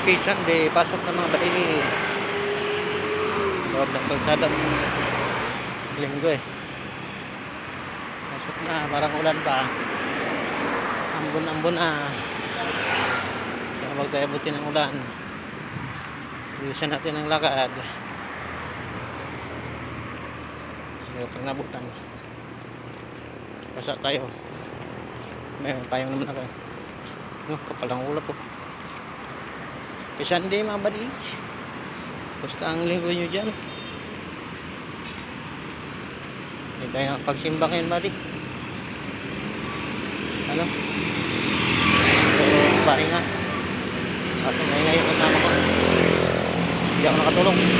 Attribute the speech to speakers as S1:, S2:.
S1: Happy Sunday, pasok na mga bayi. Loob ng kalsada. Linggo eh. Pasok na, parang ulan pa. Ambon-ambon na. Kaya huwag tayo buti ng ulan. Bilisan natin ang lakad. Pag nabutan, basa tayo. May payong naman ako. Kapalang ulap po. Happy Sunday mga buddy. Basta ang linggo nyo dyan. Hindi tayo nakapagsimba ngayon buddy. Ano? So, pahinga. Kaso may ngayon kasama ko. Hindi ako nakatulong.